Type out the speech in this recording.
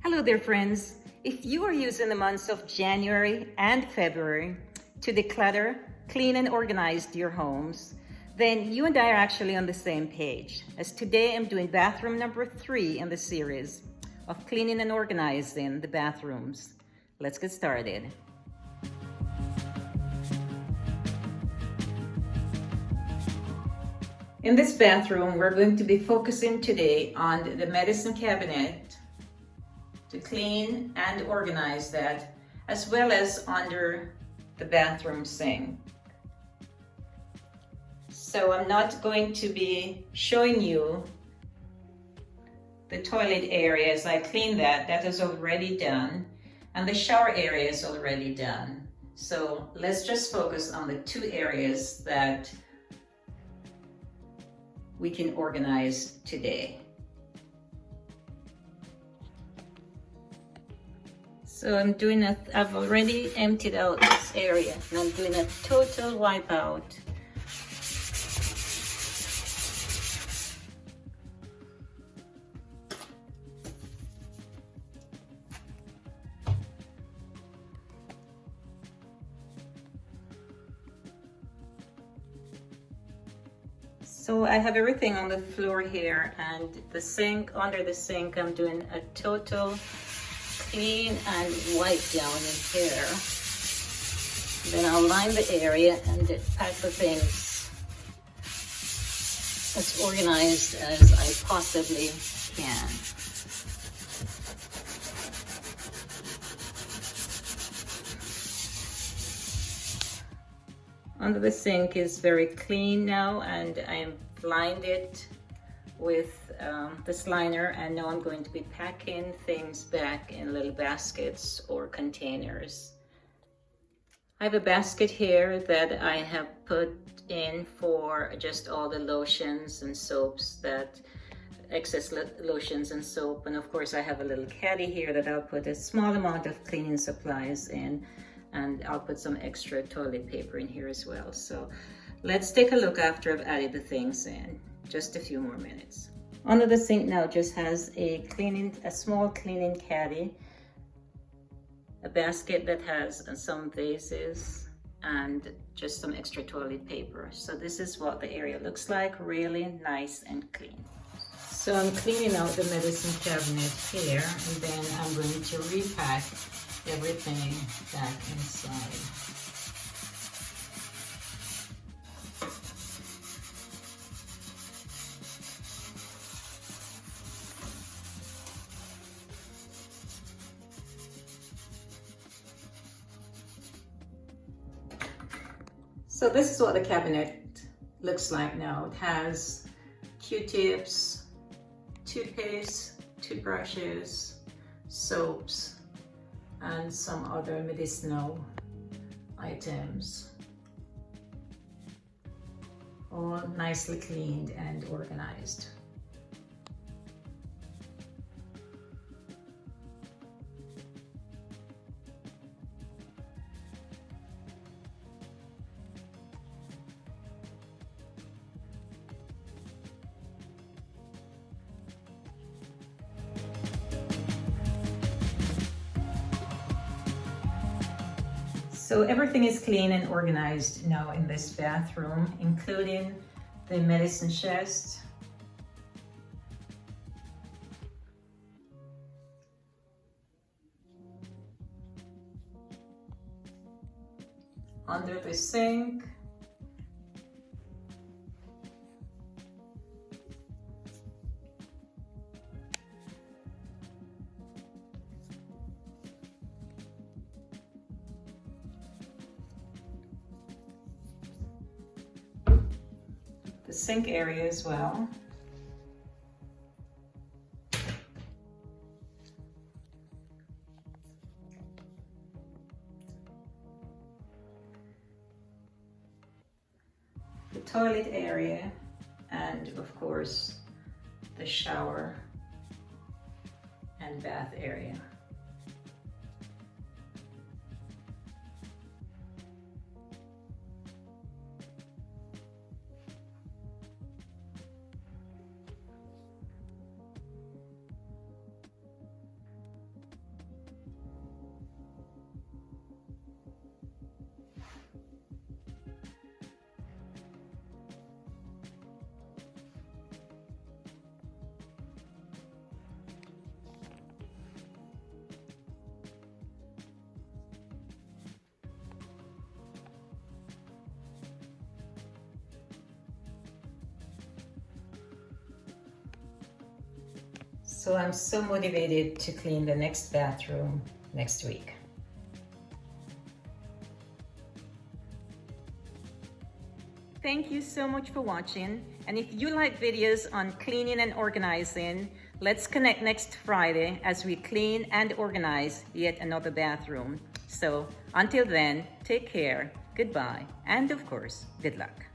Hello there, friends. If you are using the months of January and February to declutter, clean, and organize your homes, then you and I are actually on the same page, as today I'm doing bathroom number 3 in the series of cleaning and organizing the bathrooms. Let's get started. In this bathroom, we're going to be focusing today on the medicine cabinet, to clean and organize that, as well as under the bathroom sink. So I'm not going to be showing you the toilet area as I clean that. That is already done, and the shower area is already done. So let's just focus on the 2 areas that we can organize today. So I've already emptied out this area, and I'm doing a total wipe out. So I have everything on the floor here, and the sink, under the sink, I'm doing a total clean and wipe down in here. Then I'll line the area and pack the things as organized as I possibly can. Under the sink is very clean now, and I lined it with this liner, and now I'm going to be packing things back in little baskets or containers. I have a basket here that I have put in for just all the lotions and soaps, that excess lotions and soap, and of course I have a little caddy here that I'll put a small amount of cleaning supplies in, and I'll put some extra toilet paper in here as well. So let's take a look after I've added the things in. Just a few more minutes. Under the sink now just has a small cleaning caddy, a basket that has some vases, and just some extra toilet paper. So this is what the area looks like, really nice and clean. So I'm cleaning out the medicine cabinet here, and then I'm going to repack everything back inside. So this is what the cabinet looks like now. It has Q-tips, toothpaste, toothbrushes, soaps, and some other medicinal items, all nicely cleaned and organized. So everything is clean and organized now in this bathroom, including the medicine chest, under the sink, the sink area as well. The toilet area, and of course the shower and bath area. So I'm so motivated to clean the next bathroom next week. Thank you so much for watching. And if you like videos on cleaning and organizing, let's connect next Friday as we clean and organize yet another bathroom. So until then, take care, goodbye, and of course, good luck.